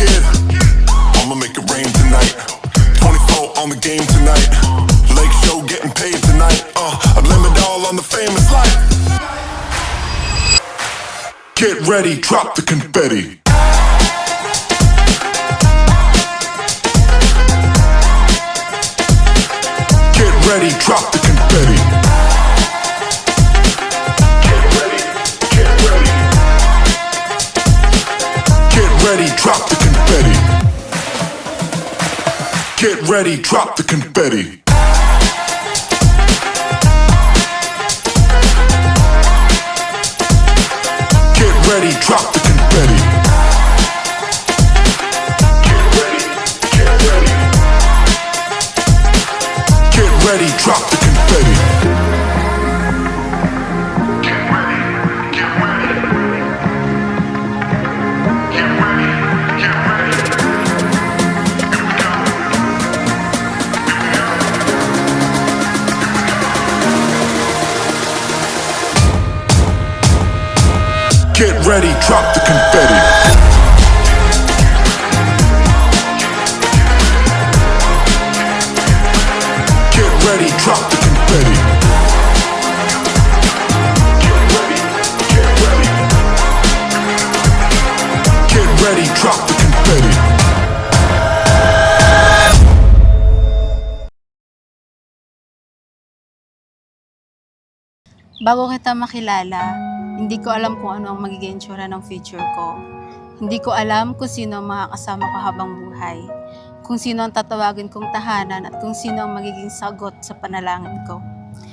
kid. I'ma make it rain tonight. 24 on the game tonight. Lake show getting paid tonight. I blame it all on the famous life. Get ready, drop the confetti. Get ready, drop the confetti. Get ready, get ready. Get ready, drop the confetti. Get ready, drop the confetti. Get ready, drop the confetti. Get ready, get ready. Get ready, drop the confetti. Get ready, get ready. Get ready, get ready. Here we go. Get ready, drop the confetti. Get ready, drop the confetti. Get ready, get ready. Get ready, drop the confetti. Bago kita makilala, hindi ko alam kung ano ang magiging itsura ng future ko. Hindi ko alam kung sino ang makakasama ko habang buhay, kung sino ang tatawagin kong tahanan at kung sino ang magiging sagot sa panalangin ko.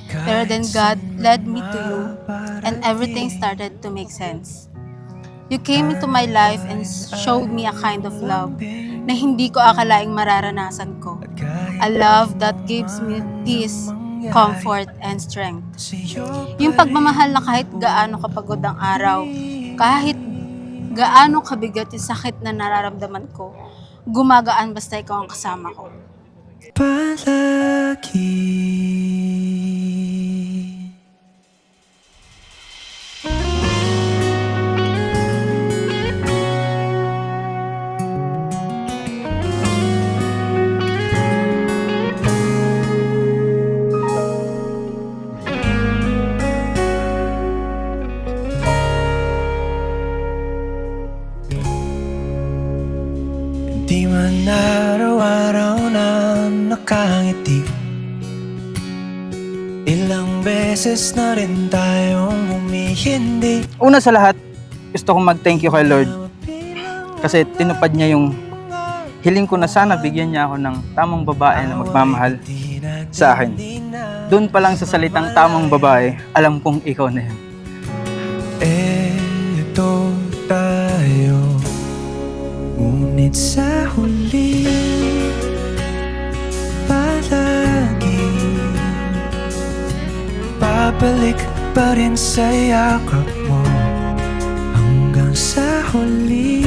Pero then God led me to you and everything started to make sense. You came into my life and showed me a kind of love na hindi ko akalaing mararanasan ko. A love that gives me peace, comfort, and strength. Yung pagmamahal na kahit gaano kapagod ang araw, kahit gaano kabigat yung sakit na nararamdaman ko, gumagaan basta ikaw ang kasama ko. Palagi. Di man araw-araw na nakangiti, ilang beses na rin tayong humihindi. Una sa lahat, gusto kong mag-thank you kay Lord kasi tinupad niya yung hiling ko na sana bigyan niya ako ng tamang babae na magmamahal sa akin. Doon pa lang sa salitang tamang babae, alam kong ikaw na yun. Eto tayo, ngunit sa huli palagi babalik pa rin sa yakap mo hanggang sa huli.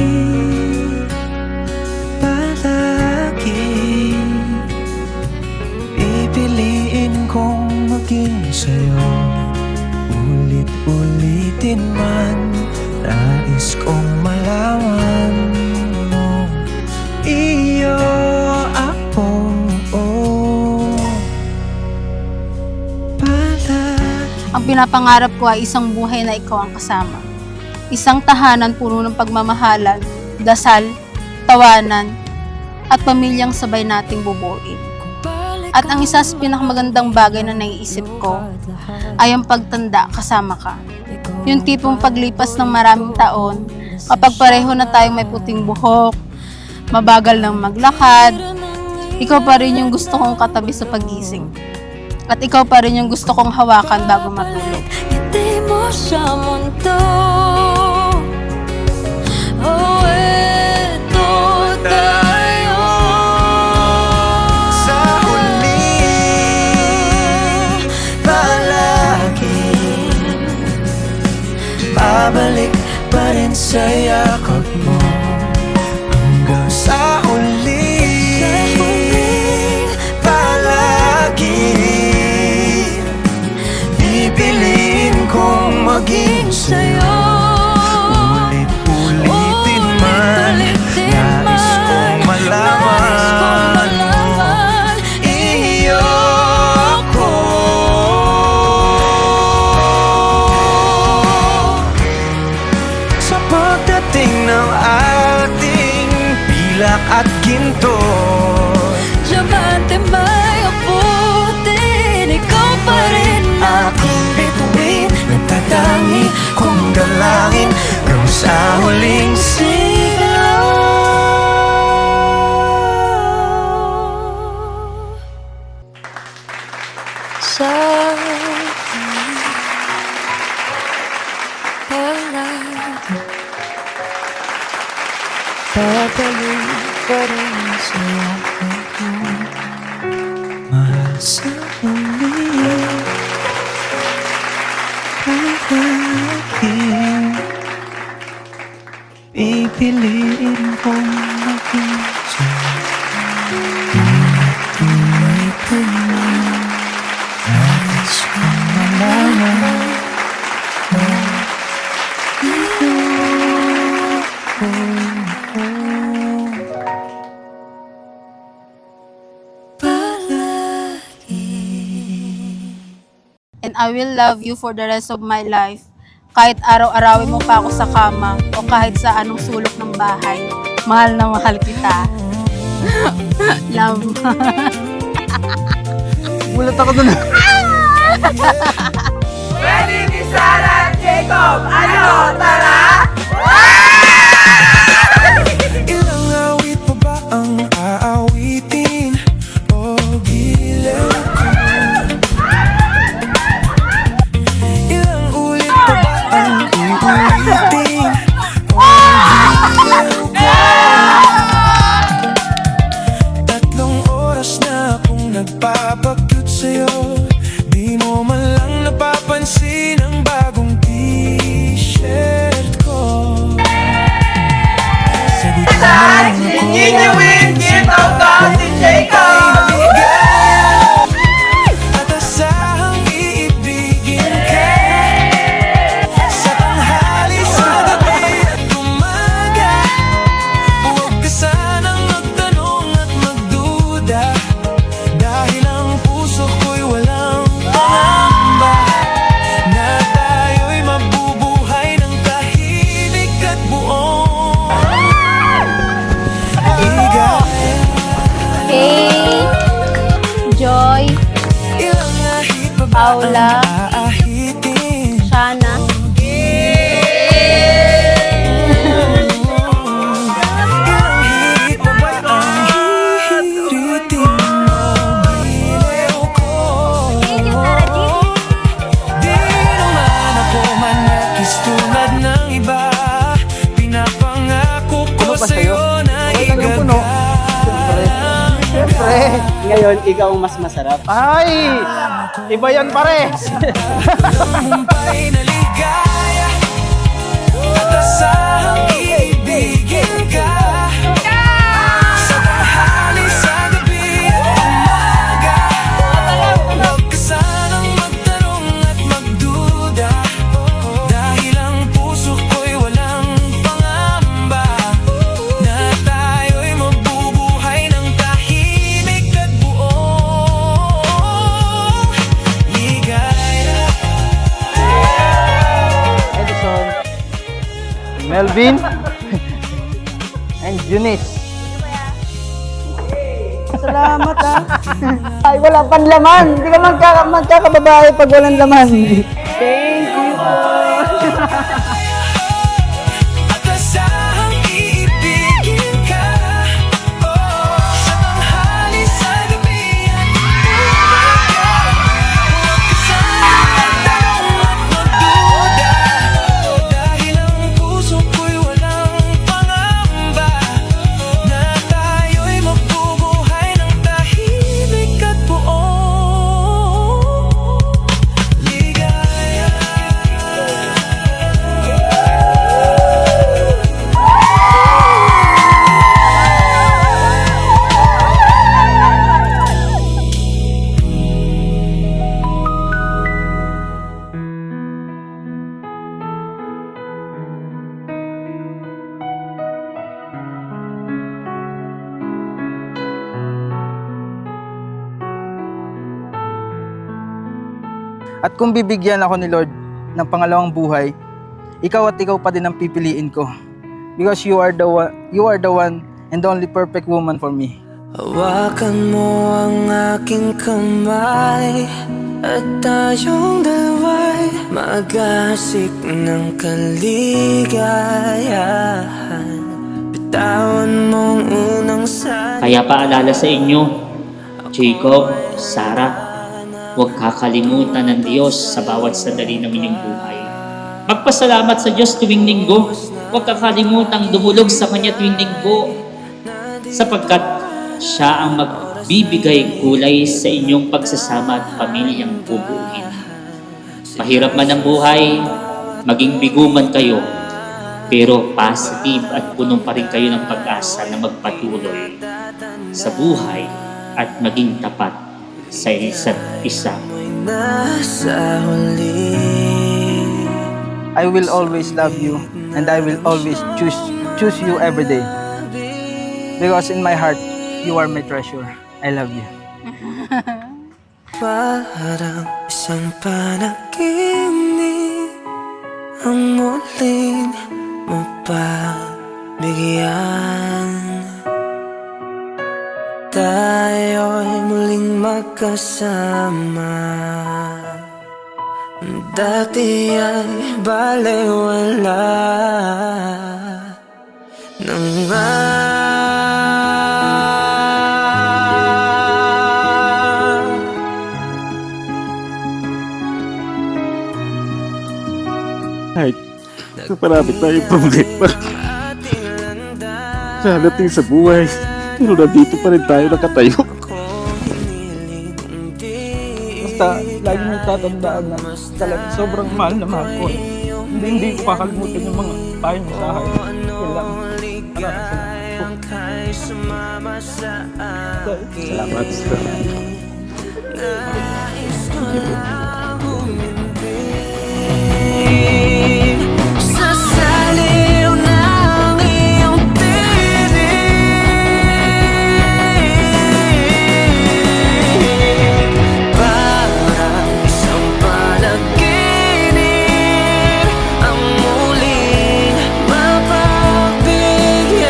Palagi pipiliin kong maging sa'yo, ulit-ulitin man, nais kong malaman mo iyo ako. Ang pinapangarap ko ay isang buhay na ikaw ang kasama. Isang tahanan puno ng pagmamahalan, dasal, tawanan, at pamilyang sabay nating bubuin. At ang isa sa pinakamagandang bagay na naiisip ko ay ang pagtanda kasama ka. Yung tipong paglipas ng maraming taon, kapag pareho na tayong may puting buhok, mabagal ng maglakad, ikaw pa rin yung gusto kong katabi sa pagising. At ikaw pa rin yung gusto kong hawakan bago matulog. Ngiti mo sa mundo. Oh, eto tayo. Sa huli palagi babalik pa rin sa yakap mo hanggang sa huli. Pipiliin kong maging sa'yo, bulak at ginto. Diamante may abutin, ikaw pa rin Aking bituin, nagtatangi kong dalangin hanggang sa huling sigaw. sa palagi. Babalik pa rin sa akin. Mahal sa huli, palagi pipiliin kong maging tunay ka na. Nais kong malaman And I will love you for the rest of my life. Kahit araw-arawin mo pa ako sa kama o kahit sa anong sulok ng bahay. Mahal na mahal kita. Love. Gulat ako dun. ilang awit pa ba ang aawitin o gilaw ko? Ilang ulit pa ba ang uulitin o gilaw ko? 3 oras na akong nagpapakyut sa'yo, di mo man lang napapansin ang bagong t-shirt ko. Sagot mo lang ako, at asahang iibigin ka sa tanghali, sa gabi at umaga. Huwag ka sanang magtanong at magduda, dahil ang puso ko'y walang pangamba na tayo'y mabubuhay ng tahimik at buong ligaya. Kay Joy, Ilang ahit pa ba Paula, ang aahitin? Shana, Ilang higit pa ba ang hihiritin mo? Gilaw ko. Di naman ako manakis tulad ng iba. Pinapangako ko Ano pa sa'yo? sa'yo na Okay lang yung puno. igagalang. Siyempre. Ngayon, ikaw ang mas masarap. Ay! Iba yan pare! Tagumpay na ligaya at asahang iibigin ka sa tanghali, sa gabi at umaga. Huwag ka sanang magtanong at magduda, dahil ang puso ko'y walang pangamba na tayo'y mabubuhay ng tahimik at buong ligaya. Edison, Melvin, and Eunice. Salamat ha. Ay, wala pang laman. Hindi ka magkakababae pag walang laman. Thank you po. At asahang iibigin ka sa tanghali, sa gabi at umaga. Huwag ka sanang magtanong at magduda, dahil ang puso ko'y walang pangamba na tayo'y mabubuhay ng tahimik at buong ligaya. At kung bibigyan ako ni Lord ng pangalawang buhay, ikaw at ikaw pa din ang pipiliin ko. Because you are the one and the only perfect woman for me. Hawakan mo ang aking kamay at tayong dalawa'y mag-asik ng kaligayahan. Bitawan mong unang salita. Kaya paalala sa inyo, Jacob, Sarah, huwag kakalimutan ng Diyos sa bawat sandali ng inyong buhay. Magpasalamat sa Diyos tuwing linggo. Huwag kakalimutan dumulog sa Kanya tuwing linggo, sapagkat Siya ang magbibigay kulay sa inyong pagsasama at pamilyang bubuuin. Mahirap man ang buhay, maging bigo man kayo, pero positive at punong pa rin kayo ng pag-asa na magpatuloy sa buhay at maging tapat sa isa't isa. Nasa huli. I will always love you and I will always choose you every day. Because in my heart, you are my treasure. I love you. Parang isang panaginip ang muling mapagbigyan. Tayo'y muling magkasama. Dati ay balewala nang Kahit kapalapit na yung problema sa halating sa buhay, pero nandito pa rin tayo nakatayo. Basta lagi may tatandaan na talagang sobrang mahal na mahal ko. Hindi ko kakalimutan yung mga payo mo sa akin. Salamat. sa saliw ng iyong tinig, parang isang panaginip ang muling mapagbigyan.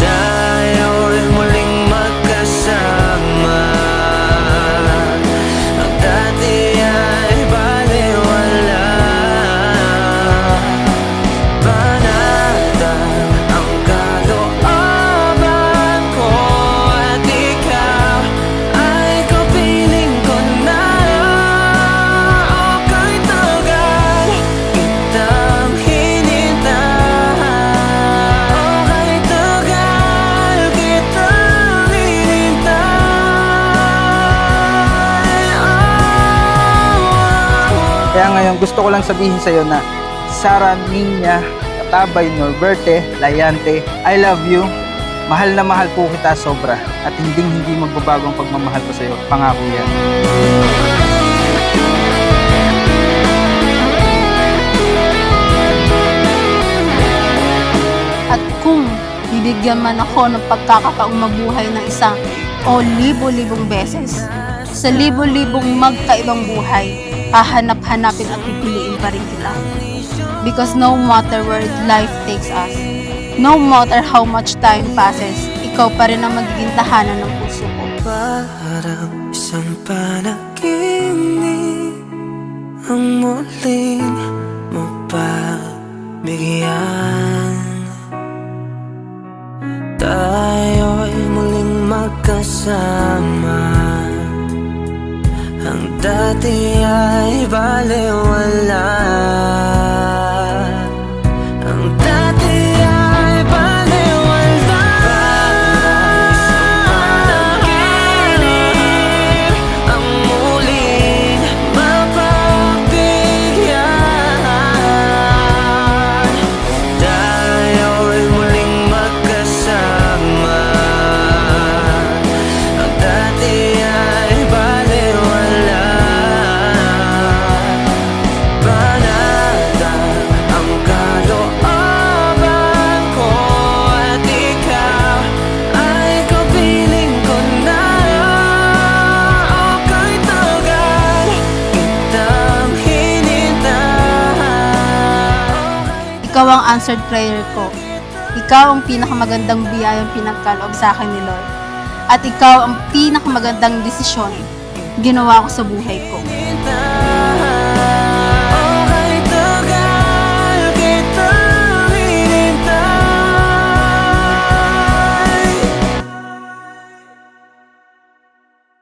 Tayo'y muling magkasama. Ang dati ay balewala. Panatag ang kalooban ko at ikaw ay kapiling ko na. Okay tagal kitang hinintay. Okay tagal kitang hinintay. Kaya ngayon gusto ko lang sabihin sa iyo na Sara, Niña, Katabay, Norberte, Layante, I love you. Mahal na mahal po kita sobra at hindi magbabago ang pagmamahal ko sa iyo. Pangako yan. At kung bibigyan man ako ng pagkakataong mabuhay ng isang o libo-libong beses, sa libo-libong magkaibang buhay, hahanap-hanapin at pipiliin pa rin kita. Because no matter where life takes us, no matter how much time passes, ikaw pa rin ang magiging tahanan ng puso ko. Parang isang panaginip ang muling mapagbigyan. Tayo'y muling magkasama. Ang dati ay balewala. Ang dati ay balewala. Parang isang panaginip ang muling mapagbigyan. Tayo'y muling magkasama. Ang dati ay balewala. Panatag ang kalooban ko at ikaw ay kapiling ko na. Okay tagal kitang hinintay. Ikaw ang answered prayer ko. ikaw ang pinakamagandang biyayang pinagkaloob sa akin ni Lord. At ikaw ang pinakamagandang desisyon ginawa ko sa buhay ko. Kita